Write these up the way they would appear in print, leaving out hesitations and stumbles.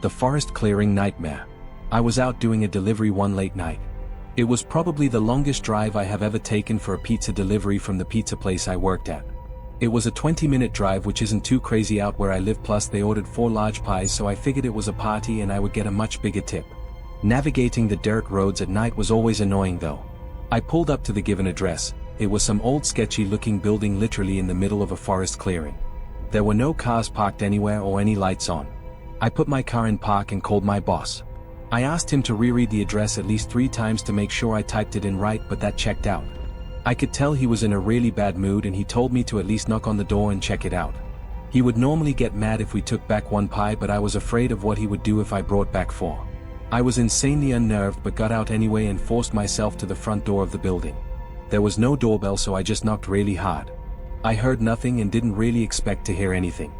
The forest clearing nightmare. I was out doing a delivery one late night. It was probably the longest drive I have ever taken for a pizza delivery from the pizza place I worked at. It was a 20-minute drive, which isn't too crazy out where I live, plus they ordered 4 large pies, so I figured it was a party and I would get a much bigger tip. Navigating the dirt roads at night was always annoying though. I pulled up to the given address. It was some old sketchy looking building literally in the middle of a forest clearing. There were no cars parked anywhere or any lights on. I put my car in park and called my boss. I asked him to reread the address at least 3 times to make sure I typed it in right, but that checked out. I could tell he was in a really bad mood and he told me to at least knock on the door and check it out. He would normally get mad if we took back 1 pie, but I was afraid of what he would do if I brought back 4. I was insanely unnerved but got out anyway and forced myself to the front door of the building. There was no doorbell, so I just knocked really hard. I heard nothing and didn't really expect to hear anything.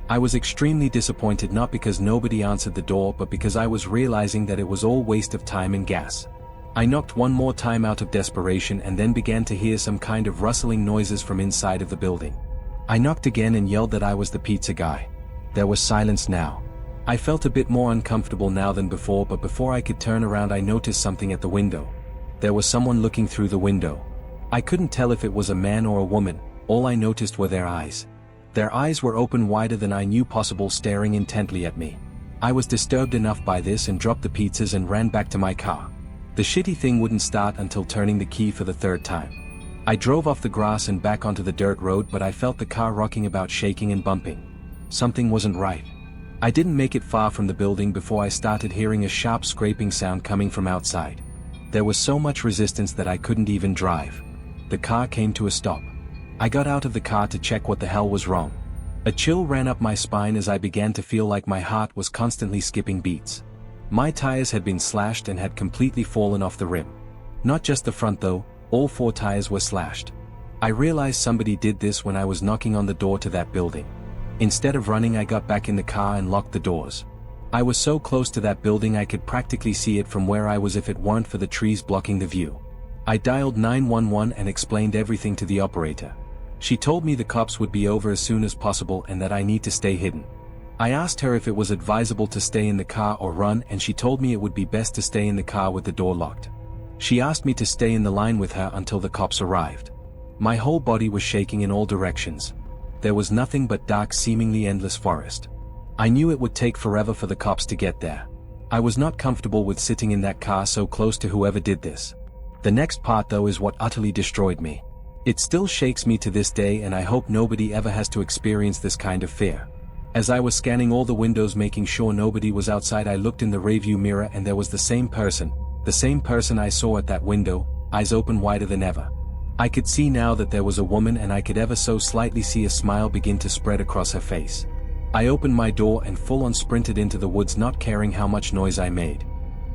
I was extremely disappointed, not because nobody answered the door but because I was realizing that it was all waste of time and gas. I knocked 1 more time out of desperation and then began to hear some kind of rustling noises from inside of the building. I knocked again and yelled that I was the pizza guy. There was silence now. I felt a bit more uncomfortable now than before, but before I could turn around I noticed something at the window. There was someone looking through the window. I couldn't tell if it was a man or a woman. All I noticed were their eyes. Their eyes were open wider than I knew possible, staring intently at me. I was disturbed enough by this and dropped the pizzas and ran back to my car. The shitty thing wouldn't start until turning the key for the 3rd time. I drove off the grass and back onto the dirt road, but I felt the car rocking about, shaking and bumping. Something wasn't right. I didn't make it far from the building before I started hearing a sharp scraping sound coming from outside. There was so much resistance that I couldn't even drive. The car came to a stop. I got out of the car to check what the hell was wrong. A chill ran up my spine as I began to feel like my heart was constantly skipping beats. My tires had been slashed and had completely fallen off the rim. Not just the front though, all 4 tires were slashed. I realized somebody did this when I was knocking on the door to that building. Instead of running, I got back in the car and locked the doors. I was so close to that building I could practically see it from where I was if it weren't for the trees blocking the view. I dialed 911 and explained everything to the operator. She told me the cops would be over as soon as possible and that I need to stay hidden. I asked her if it was advisable to stay in the car or run, and she told me it would be best to stay in the car with the door locked. She asked me to stay in the line with her until the cops arrived. My whole body was shaking in all directions. There was nothing but dark, seemingly endless forest. I knew it would take forever for the cops to get there. I was not comfortable with sitting in that car so close to whoever did this. The next part though is what utterly destroyed me. It still shakes me to this day, and I hope nobody ever has to experience this kind of fear. As I was scanning all the windows making sure nobody was outside, I looked in the rearview mirror and there was the same person I saw at that window, eyes open wider than ever. I could see now that there was a woman, and I could ever so slightly see a smile begin to spread across her face. I opened my door and full-on sprinted into the woods, not caring how much noise I made.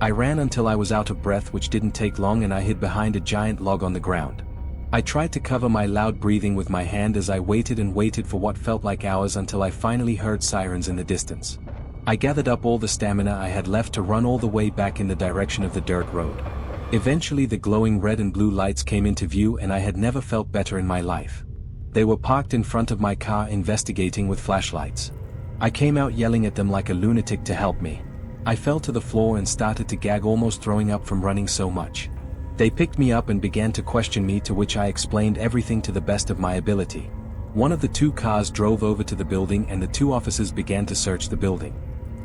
I ran until I was out of breath, which didn't take long, and I hid behind a giant log on the ground. I tried to cover my loud breathing with my hand as I waited and waited for what felt like hours until I finally heard sirens in the distance. I gathered up all the stamina I had left to run all the way back in the direction of the dirt road. Eventually the glowing red and blue lights came into view, and I had never felt better in my life. They were parked in front of my car, investigating with flashlights. I came out yelling at them like a lunatic to help me. I fell to the floor and started to gag, almost throwing up from running so much. They picked me up and began to question me, to which I explained everything to the best of my ability. One of the 2 cars drove over to the building and the 2 officers began to search the building.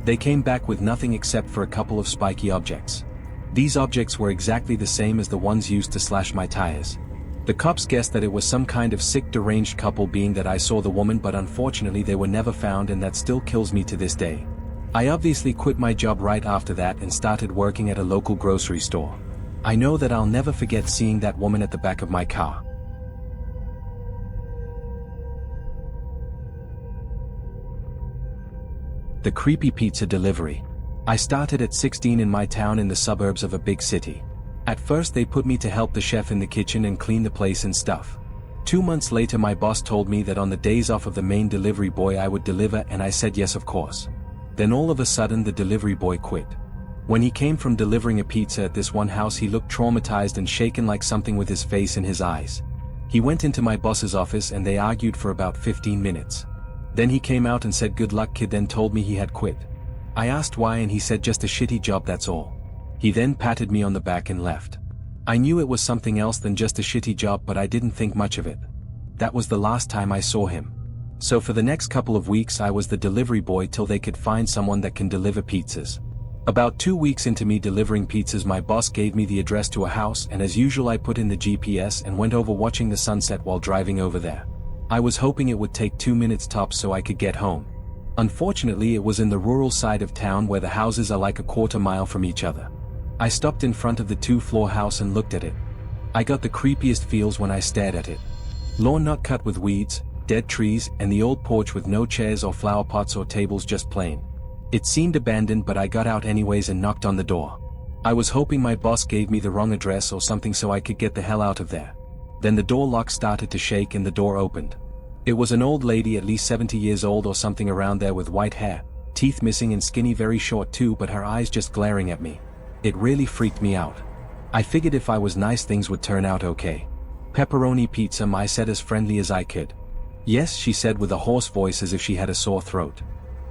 They came back with nothing except for a couple of spiky objects. These objects were exactly the same as the ones used to slash my tires. The cops guessed that it was some kind of sick, deranged couple, being that I saw the woman, but unfortunately they were never found, and that still kills me to this day. I obviously quit my job right after that and started working at a local grocery store. I know that I'll never forget seeing that woman at the back of my car. The creepy pizza delivery. I started at 16 in my town in the suburbs of a big city. At first they put me to help the chef in the kitchen and clean the place and stuff. 2 months later my boss told me that on the days off of the main delivery boy I would deliver, and I said yes, of course. Then all of a sudden the delivery boy quit. When he came from delivering a pizza at this one house, he looked traumatized and shaken like something with his face and his eyes. He went into my boss's office and they argued for about 15 minutes. Then he came out and said, "Good luck, kid," then told me he had quit. I asked why and he said just a shitty job, that's all. He then patted me on the back and left. I knew it was something else than just a shitty job, but I didn't think much of it. That was the last time I saw him. So for the next couple of weeks I was the delivery boy till they could find someone that can deliver pizzas. About 2 weeks into me delivering pizzas, my boss gave me the address to a house, and as usual I put in the GPS and went over watching the sunset while driving over there. I was hoping it would take 2 minutes tops so I could get home. Unfortunately, it was in the rural side of town where the houses are like a quarter mile from each other. I stopped in front of the 2-floor house and looked at it. I got the creepiest feels when I stared at it. Lawn not cut with weeds, dead trees, and the old porch with no chairs or flower pots or tables, just plain. It seemed abandoned, but I got out anyways and knocked on the door. I was hoping my boss gave me the wrong address or something so I could get the hell out of there. Then the door lock started to shake and the door opened. It was an old lady, at least 70 years old or something around there, with white hair, teeth missing and skinny, very short too, but her eyes just glaring at me. It really freaked me out. I figured if I was nice things would turn out okay. "Pepperoni pizza," I said as friendly as I could. "Yes," she said with a hoarse voice as if she had a sore throat.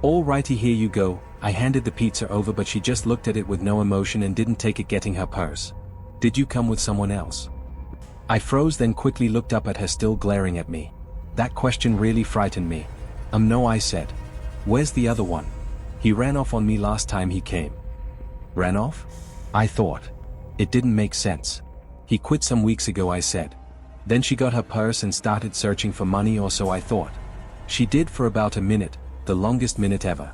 "Alrighty, here you go." I handed the pizza over, but she just looked at it with no emotion and didn't take it, getting her purse. "Did you come with someone else?" I froze, then quickly looked up at her, still glaring at me. That question really frightened me. No," I said. "Where's the other one? He ran off on me last time he came." "Ran off?" I thought. It didn't make sense. "He quit some weeks ago," I said. "Then she got her purse and started searching for money, or so I thought. She did for about a minute, the longest minute ever.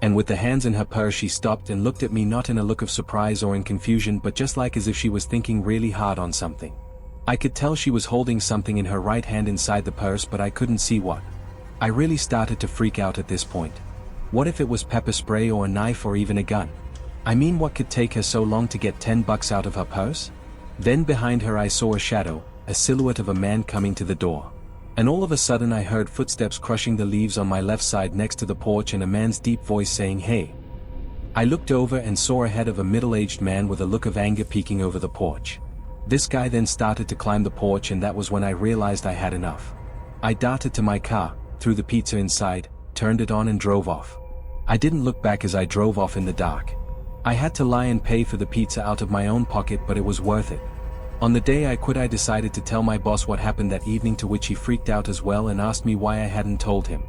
And with the hands in her purse she stopped and looked at me, not in a look of surprise or in confusion, but just like as if she was thinking really hard on something. I could tell she was holding something in her right hand inside the purse, but I couldn't see what. I really started to freak out at this point. What if it was pepper spray or a knife or even a gun? I mean, what could take her so long to get $10 out of her purse? Then behind her I saw a shadow, a silhouette of a man coming to the door. And all of a sudden I heard footsteps crushing the leaves on my left side next to the porch, and a man's deep voice saying, "Hey." I looked over and saw a head of a middle-aged man with a look of anger peeking over the porch. This guy then started to climb the porch, and that was when I realized I had enough. I darted to my car, threw the pizza inside, turned it on and drove off. I didn't look back as I drove off in the dark. I had to lie and pay for the pizza out of my own pocket, but it was worth it. On the day I quit, I decided to tell my boss what happened that evening, to which he freaked out as well and asked me why I hadn't told him.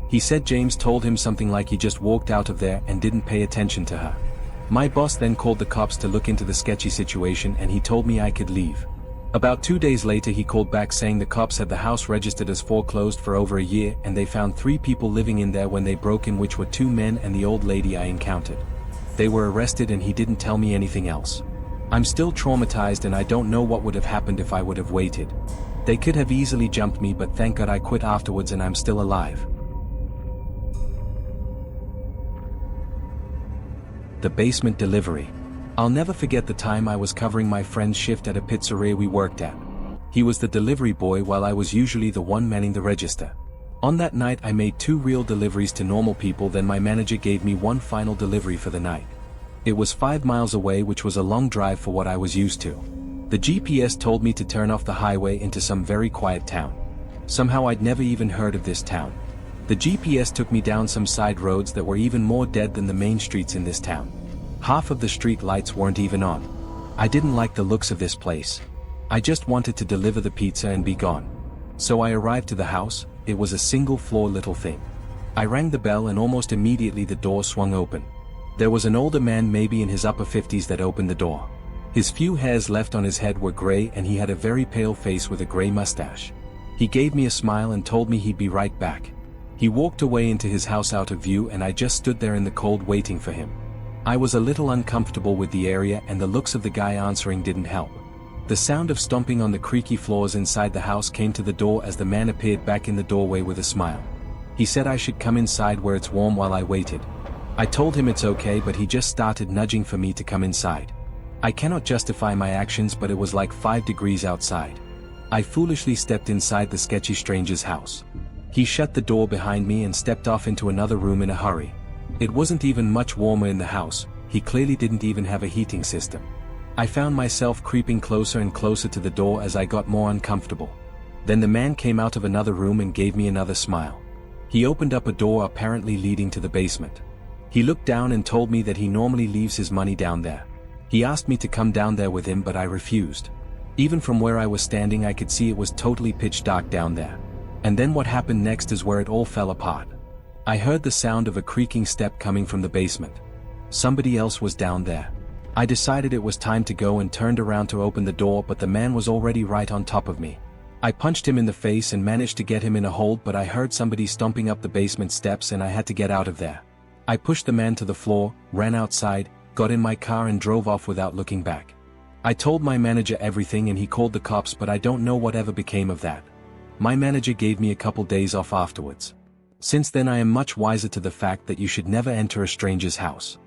He said James told him something like he just walked out of there and didn't pay attention to her. My boss then called the cops to look into the sketchy situation, and he told me I could leave. About 2 days later he called back saying the cops had the house registered as foreclosed for over a year, and they found 3 people living in there when they broke in, which were 2 men and the old lady I encountered. They were arrested and he didn't tell me anything else. I'm still traumatized and I don't know what would have happened if I would have waited. They could have easily jumped me, but thank God I quit afterwards and I'm still alive. The basement delivery. I'll never forget the time I was covering my friend's shift at a pizzeria we worked at. He was the delivery boy while I was usually the one manning the register. On that night I made 2 real deliveries to normal people, then my manager gave me one final delivery for the night. It was 5 miles away, which was a long drive for what I was used to. The GPS told me to turn off the highway into some very quiet town. Somehow I'd never even heard of this town. The GPS took me down some side roads that were even more dead than the main streets in this town. Half of the street lights weren't even on. I didn't like the looks of this place. I just wanted to deliver the pizza and be gone. So I arrived to the house. It was a single-floor little thing. I rang the bell and almost immediately the door swung open. There was an older man, maybe in his upper 50s, that opened the door. His few hairs left on his head were gray and he had a very pale face with a gray mustache. He gave me a smile and told me he'd be right back. He walked away into his house out of view, and I just stood there in the cold waiting for him. I was a little uncomfortable with the area, and the looks of the guy answering didn't help. The sound of stomping on the creaky floors inside the house came to the door as the man appeared back in the doorway with a smile. He said I should come inside where it's warm while I waited. I told him it's okay, but he just started nudging for me to come inside. I cannot justify my actions, but it was like 5 degrees outside. I foolishly stepped inside the sketchy stranger's house. He shut the door behind me and stepped off into another room in a hurry. It wasn't even much warmer in the house. He clearly didn't even have a heating system. I found myself creeping closer and closer to the door as I got more uncomfortable. Then the man came out of another room and gave me another smile. He opened up a door apparently leading to the basement. He looked down and told me that he normally leaves his money down there. He asked me to come down there with him, but I refused. Even from where I was standing I could see it was totally pitch dark down there. And then what happened next is where it all fell apart. I heard the sound of a creaking step coming from the basement. Somebody else was down there. I decided it was time to go and turned around to open the door, but the man was already right on top of me. I punched him in the face and managed to get him in a hold, but I heard somebody stomping up the basement steps and I had to get out of there. I pushed the man to the floor, ran outside, got in my car and drove off without looking back. I told my manager everything and he called the cops, but I don't know whatever became of that. My manager gave me a couple days off afterwards. Since then I am much wiser to the fact that you should never enter a stranger's house.